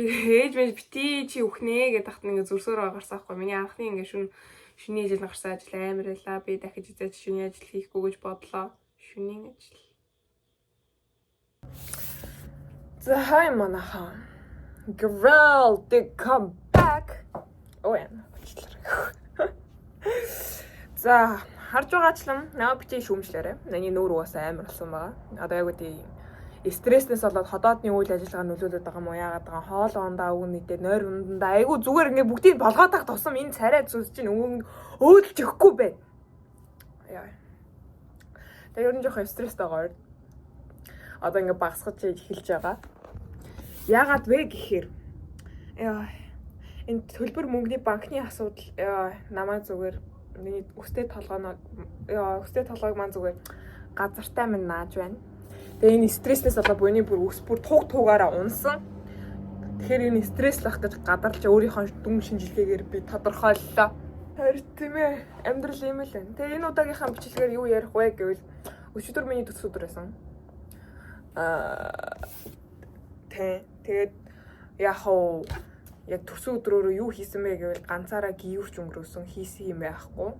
Ээж байж бити чи үхнэ гэдэг тахт ингээ зүрсөөр гарсан хгүй. Миний анхны ингээ шүний ажил гарсан ажил амар байлаа. Би дахиж эзэж шүний ажил хийхгүй гэж бодлоо. Шүний ажил. За хай манаха. Girl, they come back. Oh yeah. За харж байгаачлан наа бити шүүмжлээрээ. Миний нүүр угаасаа амар болсон байгаа. Одоо яг үгүй стресснээс болоод ходоодны үйл ажиллагаа нөлөөлөд байгаа юм уу яагаад байгаа хоол ундаа үг нийтэд нойр ундаа айгу зүгээр ингээ бүгдийг болгоод тах тусам энэ царай зүс чинь өөдөлж өгөхгүй бай. Яа. Тэгээ ер нь жоохон стресстэй байгаа. Одоо ингээ багасгаж эхэлж байгаа. Яагаад вэ гэхээр яа энэ төлбөр мөнгөний банкны асуудал намайг зүгээр миний өстэй толгойг маань зүгээр газартай минь нааж байна. Тэгээ энэ стресснээс болоод буйны бүр өс бүр тугаараа унсан. Тэгэхээр энэ стресслах гэж гадарлаж өөрийнхөө дүн шинжилгээгээр би тодорхойллоо. Харин тийм ээ амьдрал юм л байна. Тэгээ энэ удаагийнхаа бичлэгээр юу ярих вэ гэвэл өчигдөр миний төс өдөр байсан. Тэгээд яг төс өдрөөрөө юу хийсэн бэ гэвэл ганцаараа гівэрч өнгөрөөсөн хийсэн юм байхгүй.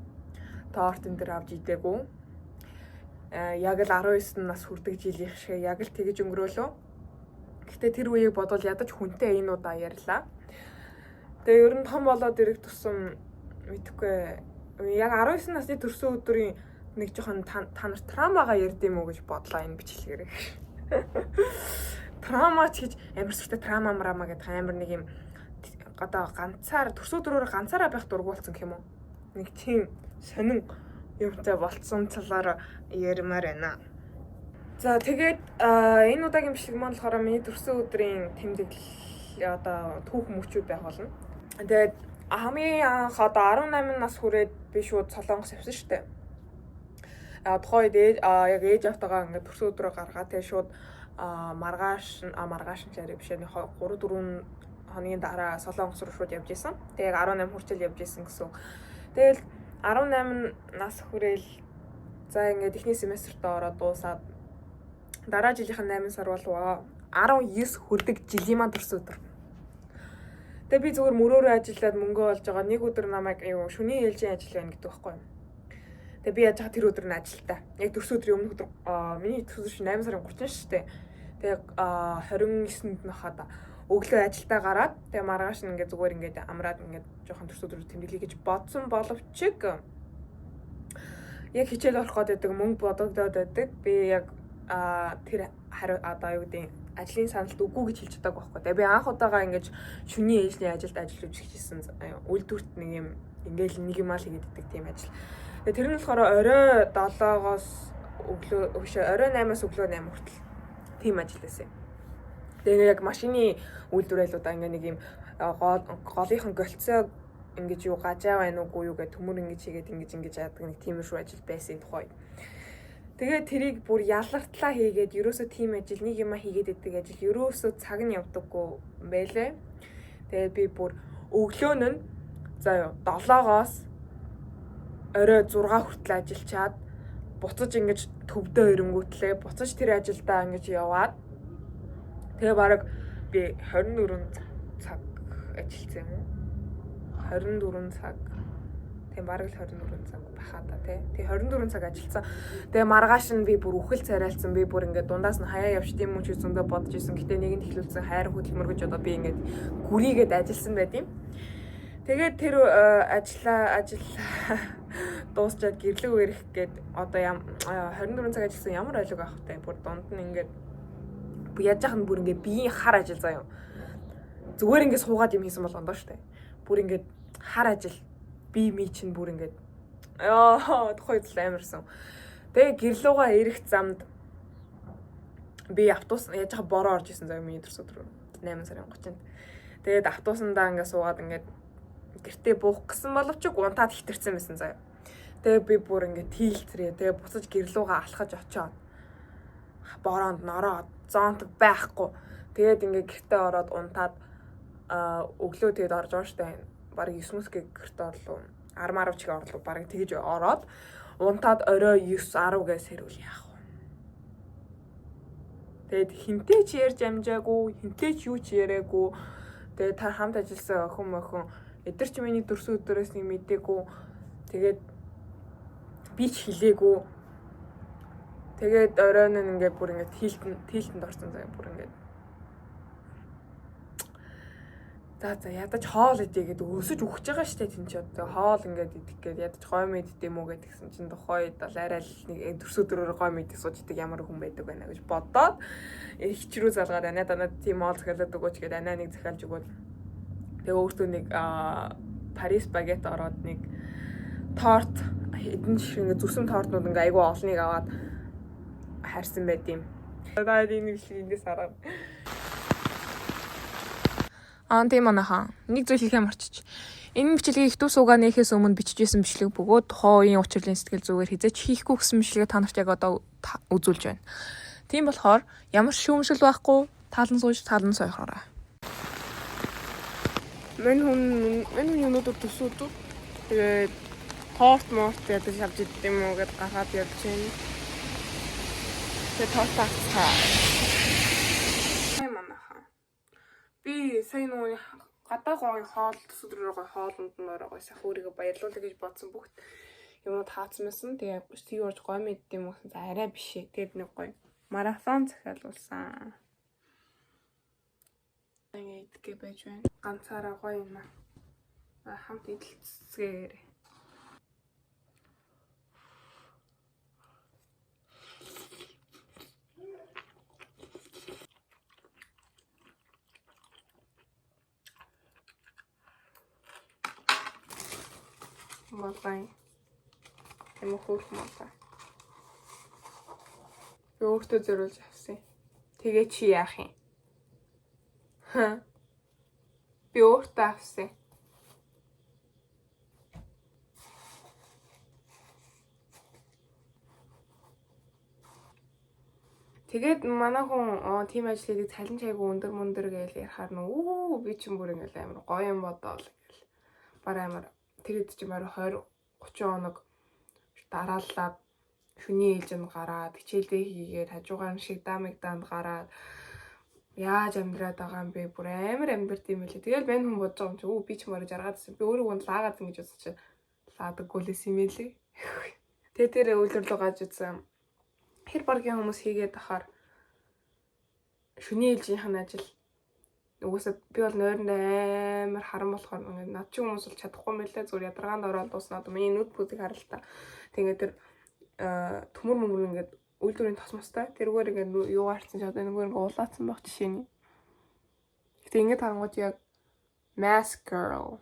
Торт энэ төр авч идээгүй. Яг л 19 нас хүрдэг жилийн шиг яг л тэгэж өнгөрөөлөө. Гэхдээ тэр үеийг бодвол ядаж хүнтэй энэ удаа ярьлаа. Тэгээ ер нь том болоод ирэх тусам мэдхгүй яг 19 насны төрсөн өдрийн нэг жоохон та нар травмагаа ярьд юм уу гэж бодлоо энэ бичлэгээр. Травмач гэж амар сүртэй травма гэдэг амар нэг юм одоо ганцаар төрсөн өдрөөр ганцаараа байх дургуулсан гэх юм уу. Нэг тийм сонин юмтай болцсон талаар ярмаар байна. За тэгээд энэ удаагийн бичлэг маань болохоор миний төрсөн өдрийн тэмдэглэл одоо түүх мөчүүд байх болно. Тэгээд хамгийн анх одоо 18 нас хүрээд би шууд Солонгос явсан шүү дээ. Тухайн үед яг ээж автагаа ингээд төрсөн өдрөө гаргаад тэгээд шууд маргааш нь чарэ биш нэг 3-4 хоногийн дараа Солонгос руу шууд явж исэн. Тэгээд 18 хүртэл явж исэн гэсэн. Тэгэл 18 нас хүрээл за ингээд эхний семестрт ороод дуусаад дараа жилийнхэн 8 сар болвоо 19 хүрдэг жилийн маань төрсөн өдөр. Тэгээ би зүгээр мөрөөрөө ажиллаад мөнгө олж байгаа. Нэг өдөр намайг шөнийн ээлжийн ажил байна гэдэг байхгүй юу. Тэгээ би яаж байгаа тэр өдөр нь ажилтаа. Яг төрсөн өдрийн өмнөх өдөр миний төрсөн өдөр 8 сарын 30 шүү дээ. Тэгээ 29-нд нь хаад өглөө ажилдаа гараад тэгээ маргааш нь ингээд зүгээр ингээд амраад ингээд жоохон төрсөн өдрөөр тэмдэглэе гэж бодсон боловч яг хичээл орох гэдэг мөнгө бодогдоод байдаг. Би яг тэр одоо юу гэдэг ажлын саналд үгүй гэж хэлж чадаагүй байхгүй. Тэгээ би анх удаага ингээд шөнийн ээлжийн ажилд ажиллаж эхэлсэн. Үйлдвэрт нэг юм ингээд нэг юм аа л хийгээд идэг тийм ажил. Тэгээ тэр нь болохоор орой 7-оос орой 8-аас өглөө 8 хүртэл тийм ажил байсан. Тэгээ яг машины үйлдвэрлэлүүдаа ингээ нэг юм голынхан голцоо ингэж юу гажаа байна уугүй юу гэх төмөр ингэж хийгээд ингэж яадаг нэг тиймэрхүү ажил байсан тухай. Тэгээ тэрийг бүр ялгартлаа хийгээд ерөөсөө тийм ажил нэг юма хийгээд идэг ажил ерөөсөө цаг нь явдаггүй байлээ. Тэгээ би бүр өглөө нь заа юу 7-оос орой 6 хүртэл ажиллачаад буцаж ингэж төвдөө ирэнгүүтлээ буцаж тэр ажилдаа ингэж яваад тэгээ бараг би 24 цаг ажилласан юм уу? 24 цаг. Тэгээ бараг л 24 цаг байхаа та тий. Тэгээ 24 цаг ажилласан. Тэгээ маргааш нь би бүр үхэл царайлцсан. Би бүр ингээд дундаас нь хаяа явчих юм уу ч зөндөө бодож исэн. Гэтэ нэг нь эхлүүлсэн хайр хөдөлмөр гэж одоо би ингээд гүрийгээд ажилласан байт юм. Тэгээд тэр ажиллаа дуусчаад гэрлэг өрөх гээд одоо 24 цаг ажилласан ямар айлг авах вэ? Бүр дунд нь ингээд яаж яах нь бүр ингээд биеийн хар ажил заяа. Зүгээр ингээд суугаад юм хийсэн болгондоо штэ. Бүр ингээд хар ажил бие мий чинь бүр ингээд тухайд л амарсан. Тэгээ гэрлүүгээ ирэх замд би автобус яаж яах бороо орж исэн заяа миний төрс өдрөө 8 сарын 30-нд. Тэгээд автобусандаа ингээд суугаад ингээд гэртээ буух гэсэн боловч унтаад хитэрсэн байсан заяа. Тэгээ би бүр ингээд тийлцрээ. Тэгээ буцаж гэрлүүгээ алхаж очоод бороонд нороод зоонтог байхгүй. Тэгээд ингээд гэртээ ороод унтаад өглөө тэгээд орж байгаа штэ. Бараг 9-г гэртээ орлоо. 10 чиг орлоо. Бараг тэгж ороод унтаад орой 9-10 гээ сэрүүл яах вэ? Тэгээд хинтэй ч ярьж амжаагүй, хинтэй ч юу ч яриаггүй. Тэгээ та хамт ажилласан охин эдгэр чи миний дөрсөн өдрөөс нэг мэдээгүй. Тэгээд би ч хэлээгүй. Тэгээд оройн нь ингээд бүр ингээд тэлтэнд орсон заяа бүр ингээд. За ядаж хоол идэ гэдэг өсөж өгч байгаа штэ тэн чи одоо хоол ингээд идэх гээд ядаж гой мэд идэм үү гэдгсэн чинь тухайд бол арай л нэг төрс өдрөөр гой мэд суудаг ямар хүн байдаг байна гэж бодоод хичрүү залгаад анаа тийм хоол захиалаад өгөөч гээд анаа нэг захиалж өгөөд тэгээ өөртөө нэг Парис багет ороод нэг торт хэдэн шиг ингээд зүсэм тортнууд ингээд айгүй олныг аваад харсан байт юм. Одоо энэ бичлэгээс хараад тийм анаха. Нэг зүйл хэлхээ марчиж. Энэ бичлэгийг хэвтүү суугаа нээхээс өмнө бичижсэн бичлэг бөгөөд хоогийн учрлын сэтгэл зүгээр хизээч хийхгүй гэсэн бичлэгээ та нарт яг одоо үзүүлж байна. Тийм болохоор ямар шүүмжил байхгүй таалан сууж таалан сойхоорой. Мэн хүн өнөөдөр төсөөдөө тэгээд торт ядаж авч идэх юм уу гэдээ гаргаад явж байна. Тэгээд торт авцгаа. Би сая нөгөө гадаа гоё хоол төсөдрөөр гоё хоолнд нөрөө сайхан өөрийгөө баярлуулъя гэж бодсон бүгд юмуд хаацмасан. Тэгээ тийм урж гоё мэд юм уу гэсэн арай биш ээ. Тэгээд нэг гоё марафон захиалуулсан. Ингээ идэх байж байна. Ганцаараа гоё юм аа. Хамт идэлцгээе. Малгай. Эм хөөх малгай. Би өөртөө зориулж авсан. Тэгээ чи яах юм? Би өөртөө авсан. Тэгээд манай хүн тийм ажлыг цалин чайгүй өндөр гэж ярахаар нөө би ч юм бүр ингээл амар гоё юм бодоол гэл. Бараа амар тэгээд чи маар 20 30 хоног дарааллаад шүний ээлжинд гараад хичээлдээ хийгээд хажуугаар нь шиг дамд гараад яаж амьдраад байгаа юм бэ? Бүр амар амьдрт юм билээ. Тэгэл байн хүн бодож байгаа юм чи би ч маар жаргаадсэн. Би өөрөө лаагаад ингэж бодсон чи лаадаггүй лээс юм элэ. Тэгээ тэр үйлдвэрлэл гаж үзсэн. Хэр баргийн хүмүүс хийгээд ахаар шүний ээлжийнх нь ажил угсаа би бол нойрондоо амар харан болохоор ингээд над чи хүмүүс бол чадахгүй мэлээ зүгээр ядаргаанд ороод дуусна. Одоо миний нүд бүсийг харал та. Тэгээд тэр төмөр ингээд үйлдвэрийн тосмостой тэргээр ингээд юу гарцсан ч одоо нөгөө ингээд улаацсан байх жишээний. Гэтэ ингээд харангууд яг mask girl.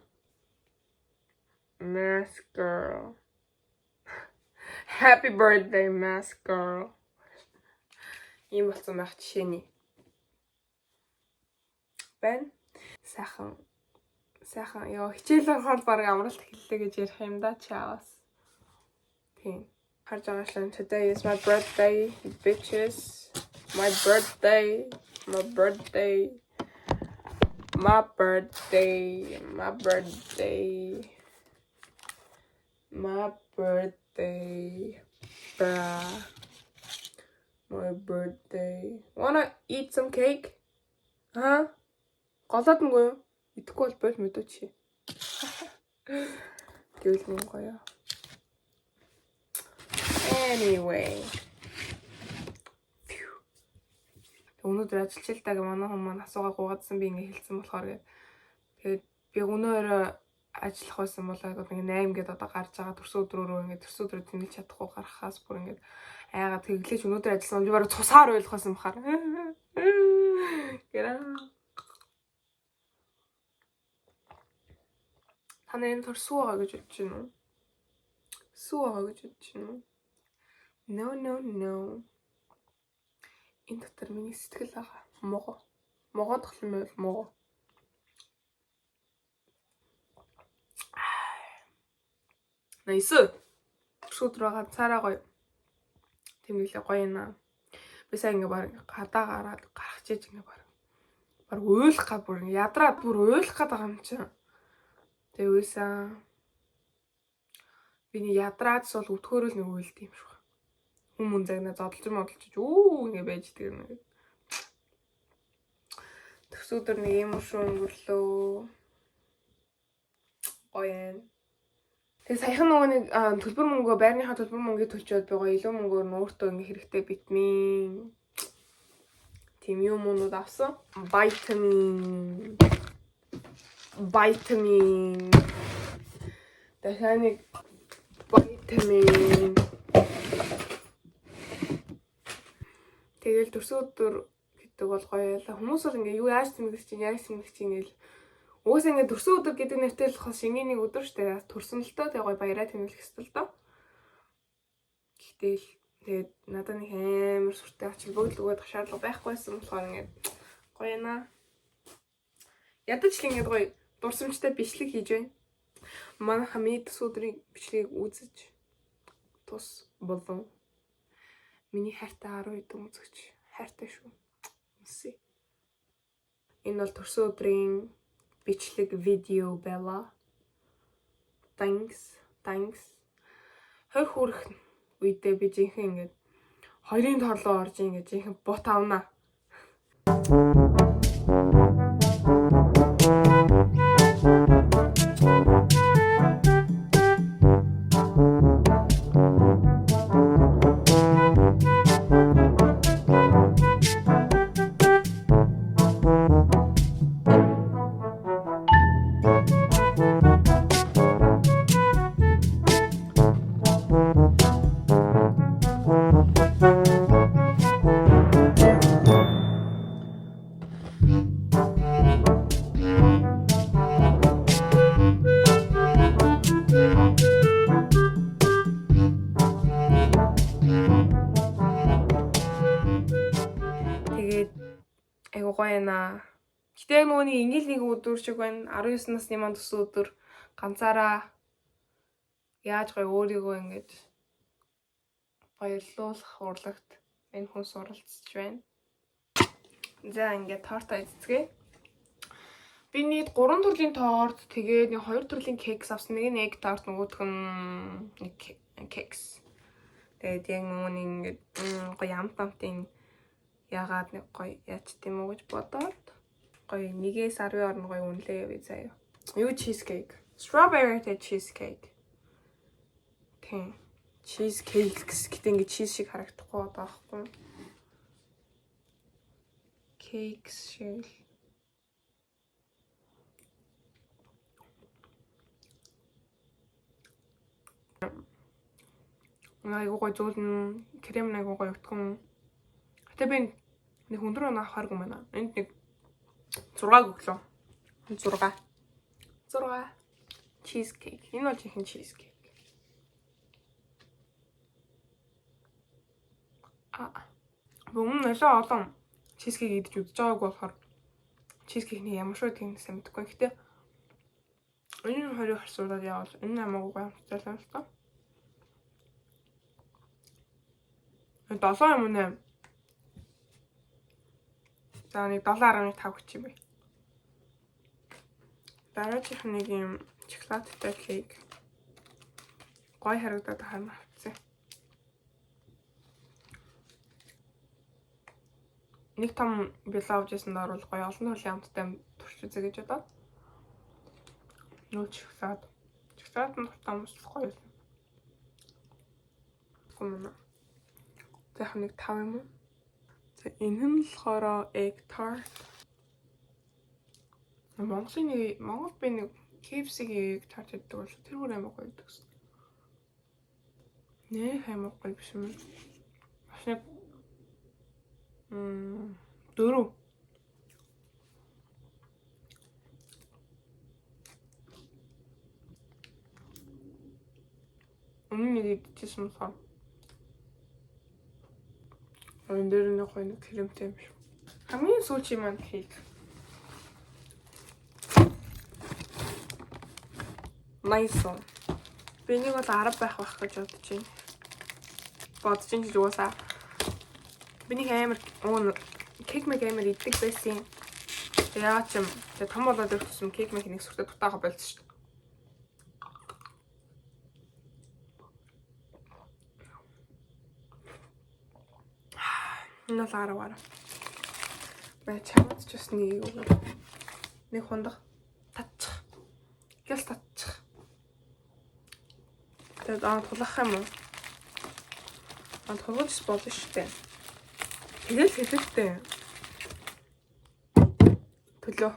Happy birthday mask girl. Ийм болсон байх жишээний. Бэн сайхан ёо хичээлээр хол баг амралт хэллээ гэж ярих юм да чаавас. Тийм. Харж байгаа шлэн today is my birthday bitches. My birthday. Bruh. My birthday. Wanna eat some cake? Huh? Голоодонгүй юу? Идэхгүй бол бол мэдээч. Гэвэл нэг гоё. Anyway. Өнөөдөр ажилчилтаагаа манай хүмүүс маань асуугаа гуйгаадсан би ингээ хэлсэн болохоор тэгээд би өнөөдөр ажиллах байсан бол ингээ 8 гээд одоо гарч байгаа төрсөн өдрөөрөө ингээ төрсөн өдрөө тэмүүлж чадахгүй гарахаас бүр ингээ айгаад тэглэж өнөөдөр ажилласан юм бараг цусаар ойлгох байсан бахаар. Гэрээ. Та энэ төрсөө байгаа гэж бодож байна уу? Сүү байгаа гэж бодож байна уу? No. Энэ дотор миний сэтгэл байгаа. Могоо тоглоом байвал могоо. Найс. Шүтрэ ганцаараа гоё. Тэмдэглээ гоё наа. Би сая ингээ баг гадаа гараад гарах чиж ингээ баг уйлах га бүр ядраад бүр уйлах гээд байгаа юм чинь. Тэгээ уйсан. Биний ядраад бол өдгөөрөл нэг уйлд юм шиг. Хүмүүн загнаа зодолж ингээ байж идэг юм. Төсөөдөр нэг юм шүү өнгөрлөө. Гоё юм. Тэгээ саяхан нөгөө нэг төлбөр мөнгөө байрныхаа төлбөр мөнгөийг төлчөөд би гоё илүү мөнгөөр нь өөртөө ингээ хэрэгтэй витамин тийм юмнууд авсан. Витамин. Дахиад нэг витамин. Тэгэл төрсөдөр гэдэг бол гоё яла. Хүмүүс бол ингээ юу яаж тэмдэглэж чинь гэл. Угсаа ингээ төрсөн өдөр гэдэг нэртэй л болохоос шингийн нэг өдөр штэ. Төрсөн л тоо тэгээ гоё баяраа тэмдэглэх ёстой л доо. Гэтэл тэгээд надад нэг амар сүртэй очил бүгд л өгөөд шаардлага байхгүйсэн болохоор ингээ гоё яана. Ядаж л ингээ гоё дурсамжтай бичлэг хийж байна. Манай хамид өдрийн бичлэгийг үзэж тус болов. Миний хайртай 10 хэдэн үзэгч хайртай шүү. Үсэ. Энэ бол төрсөн өдрийн бичлэг видео байла. Thanks. Хойр хүрэх үедээ би жинхэнэ ингээд 2-ын торлоо орж ингээд жинхэнэ бут авнаа. Айгу гоё яана. Гэтэ нөгөө нэг ингээл нэг өдөр шиг байна. 19 насны маань төсөн өдөр ганцаараа яаж гоё өөрийгөө ингэж баярлуулах урлагт энэ хүн суралцж байна. За ингээд тортоо эзэцгээе. Би нийт 3 төрлийн торт, тэгээд нэг 2 төрлийн кекс авсан. Нэг нь egg tart, нөгөөх нь нэг кекс. Тэгээд яг нөгөө нэг ингээд гоё амтын ягаад нэг гоё яач тийм үү гэж бодоод гоё нэгээс 10 орно гоё үнэлээ явъя заяа. Юу cheesecake. Strawberry cheesecake. Тийм. Cheesecake гэдэг ингээд cheese шиг харагдахгүй байгаа байхгүй. Cakes шиг. Айгуу гоё зөөлн крем айгуу гоё утган. Гэтэ би нэг өндөр оноо авахааргүй байна. Энд нэг 6 өглөө. 6 cheesecake. Энэ бол жинхэнэ cheesecake. Өмнө нь олон cheesecake идэж үзэж байгаагүй болохоор cheesecake-ний ямар шүү гэдгийг сайн мэдэхгүй. Гэтэ энэ хоёрыг харьцуулаад явал энэ намайг гоё амттай л байна. 7 юм нэ. За нэг 7.5 гэж юм бэ. Дараачих нэг юм шоколадтай кейк. Гоё харагдаад харна авцсан. Нэг том билээ авч ясанд орвол гоё олон төрлийн амттай турш үзье гэж бодоод. Нүүл шоколад. Шоколад нь дуртай хүмүүс гоё юм. Гүмнэ. За нэг 5 юм уу? За энэ нь болохоор egg tart. Монгол би нэг KFC-ийн egg tart гэдэг бол тэр бүр амар гоё гэдэг. Нэ амар гоё биш юм. Бас нэг 4. Өмнө нэг идчихсэн болохоор энэ дээр нэг гоё нэг кремтэй юм шүү. Хамгийн сүүлийн маань кейк. Nice. Би нэг бол 10 байх гэж бодож байна. Ч уусаа. Би нэг амар кейк мэг амар иддэг байсан. Яа ч юм том болоод ирсэн кейк мэг нэг сүртэй дутаага болсон шүү. Энэ л 10. чамд ч бас нэг юу. Нэг хундах татчих. Гэл татчих. Тэгээд тулах юм уу? Тулгаж болно шүү дээ. Тэгэл хэлэхтэй. Төлөө.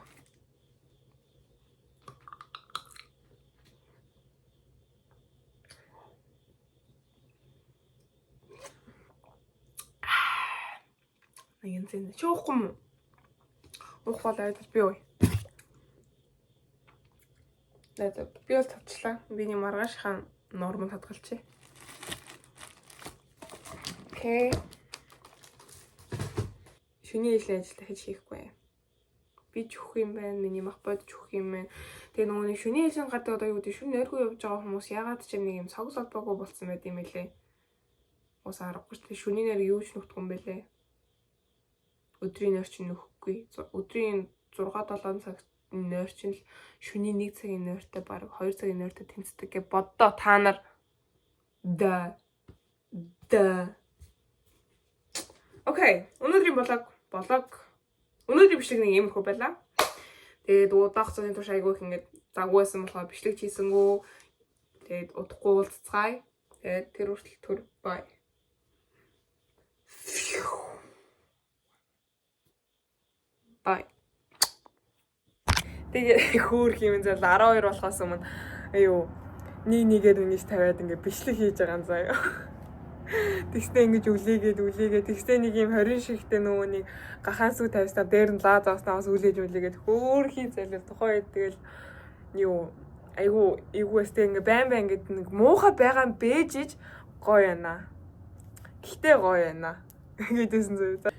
Аян зэн. Чи уухгүй юм уу? Уух болоод би уу. Тэгээд би бол татчлаа. Биний маргааш хаан нормал хадгалчих. Окей. Шүний ижил ажил дахиж хийхгүй. Би ч өгөх юм байна. Миний мах бод ч өгөх юм байна. Тэгээ нөгөө нэг шүний ижил гадаг одоо юу гэдэг шүн нойргүй явж байгаа хүмүүс ягаад ч юм нэг юм цог солбоогүй болсон байт юм бэлээ. Ус аргагүй ч тэгээ шүний нэр юу ч нөхдөх юм бэлээ. Өдрийн нойр чинь нөхгүй. Өдрийн 6-7 цаг нойр чинь л шүний 1 цагийн нойртой баг 2 цагийн нойртой тэнцдэг гэ боддоо та нар да. Окей, өнөөдрийн блог өнөөдрийн бичлэг нэг иймэрхүү байлаа. Тэгээд удаах цааны турш айгүй их ингээд загвуулсан болохоор бичлэг хийсэнгүү. Тэгээд удахгүй уулзцгаая. Тэгээд тэр хүртэл төр бай. Бай. Тэгээ хөөх юм зал 12 болохоос өмнө аюу нэгээр үнийс тавиад ингээд бичлэг хийж байгаа юм заяа. Тэгстэй ингэж үлээгээд тэгстэй нэг юм 20 шигтэй нөгөө нэг гахаан сүү тавьснаа дээр нь лаа зааснаас үлээгээд хөөхий залуу тухай тэгэл юу айгу эвгүйстэй ингээ байн гэдэг нэг муухай байгаа юм бэжиж гоё яана. Гэхдээ гоё яана. Гэдээсэн зөө.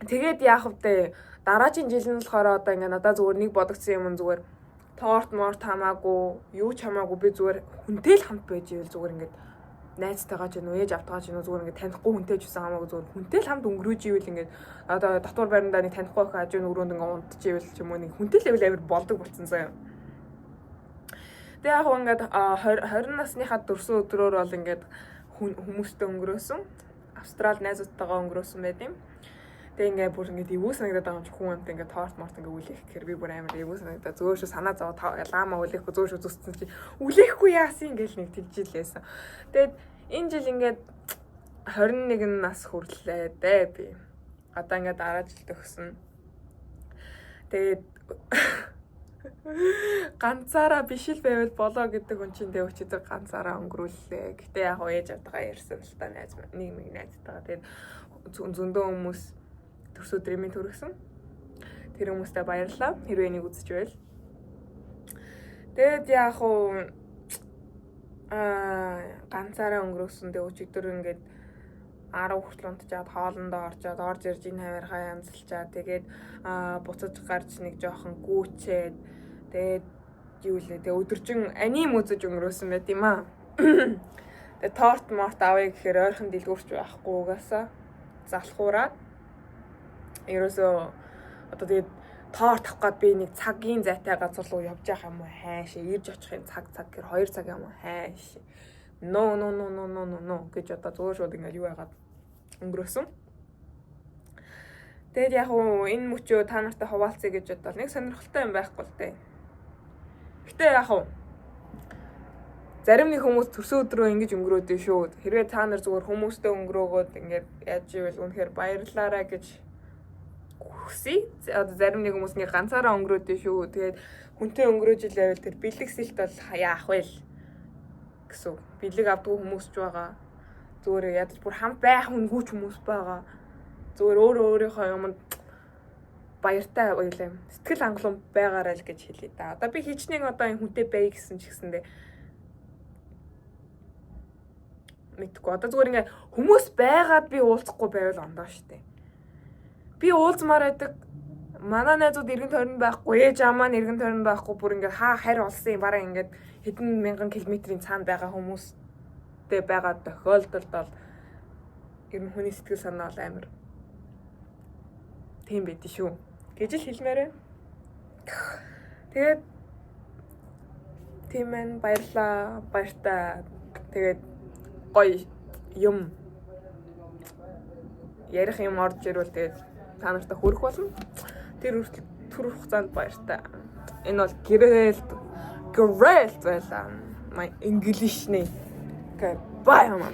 Тэгээд яах вэ? Дараагийн жил нь болохоор одоо ингээ надад зүгээр нэг бодогдсон юм зүгээр торт хамаагүй, юу ч хамаагүй би зүгээр хүнтэй л хамт байж ивэл зүгээр ингээ найзтайгаа ч нөө ээж автгаа ч нөө зүгээр ингээ танихгүй хүнтэй ч гэсэн хамаагүй зүгээр хүнтэй л хамт өнгөрөөж ивэл ингээ одоо дотор байрандаа нэг танихгүй хаж өрөөнд ингээ унтж ивэл ч юм уу нэг хүнтэй л амир болдог болсон заяа. Тэгээ яг ингээ 20 насныхаа дөрсөн өдрөөр бол ингээ хүмүүстэй өнгөрөөсөн. Австрал найзуудтайгаа өнгөрөөсөн байт юм. Тэгээ ингээ бүр ингээ эвгүй санагдаад байгаа юм чи хүн амт ингээ торт ингээ үлээх гэхээр би бүр амар эвгүй санагдаад зөөршө санаа зов лаама үлээхгүй зөөршө зүссэн чи үлээхгүй яасан ингээл нэг тэгжилээсэн. Тэгээд энэ жил ингээ 21 нас хүрлээ дээ би. Одоо ингээ дараа жилд өгсөн. Тэгээд ганцаараа биш л байвал болоо гэдэг хүн чинь дээ өчигдөр ганцаараа өнгөрүүллээ. Гэтэ яг ээж авдгаа ярьсан л та найз нэг найзтайгаа. Тэгээд зөндөө хүмүүс төрс өдрийн төрөгсөн. Тэр хүмүүстээ баярлалаа. Хэрвээ энийг үзэж байвал. Тэгээд яг ганцаараа өнгөрөөсөн дээ өчигдөр ингээд 10 хүртэл унтчаад хоолндоо орж ирж энэ хамаархаа янзлчаа. Тэгээд буцаж гарч нэг жоохон гүүчээд тэгээд юу лээ. Тэгээд өдөржин аним үзэж өнгөрөөсөн байт юм аа. Тэгээд торт авъя гэхээр ойрхон дэлгүүрч байхгүй угаасаа залхуураад ерөөсөө одоо тэгээд торт авах гээд би нэг цагийн зайтай газар руу явж байгаа юм уу хайш ирж очихын цаг гэхээр 2 цаг юм уу хайш no гэж одоо зөөр шууд ингээд юу яагаад өнгөрөөсөн. Тэгээд яг энэ мөчөө та нартай хуваалцъя гэж бодвол нэг сонирхолтой юм байхгүй л дээ. Гэтэ яг зарим нэг хүмүүс төрсөн өдрөө ингэж өнгөрөөдөө шүү. Хэрвээ та нар зүгээр хүмүүстэй өнгөрөөгөөд ингээд яаж ивэл үнэхээр баярлалаа гэж хүсье. Одоо зарим нэг хүмүүс ингээд ганцаараа өнгөрөөдөө шүү. Тэгээд хүнтэй өнгөрөөж илээвэл тэр бэлэгсэлт бол яах вэ гэсэн. Бэлэг авдаг хүмүүс ч байгаа. Зүгээр ядаж бүр хамт байх үнгүүч хүмүүс байгаа. Зүгээр өөрийнхөө юмд баяртай байлаа. Сэтгэл хангалуун байгаарай л гэж хэлье да. Одоо би хичнээн одоо энэ хүнтэй бай гэсэн ч гэсэндээ мэдгүй. Одоо зүгээр ингээ хүмүүс байгаад би уулзахгүй байвал ондоо штэ. Би уулзмаар байдаг. Манай найзууд эргэн тойронд байхгүй, ээж аа маань эргэн тойронд байхгүй бүр ингээ харь олсон юм бараа ингээ хэдэн мянган километрийн цаанд байгаа хүмүүстэй байгаа тохиолдолд бол ер нь хүний сэтгэл санаа бол амар тийм байд шүү гэж л хэлмээрээ. Тэгээд тийм ээ баярлаа баяртай. Тэгээд гоё юм ярих юм орж ирвэл тэгээд та нартай хүрэх болно. Тэр хүртэл түр хугацаанд баяртай. Энэ бол great байлаа. My English нэ. Goodbye мама.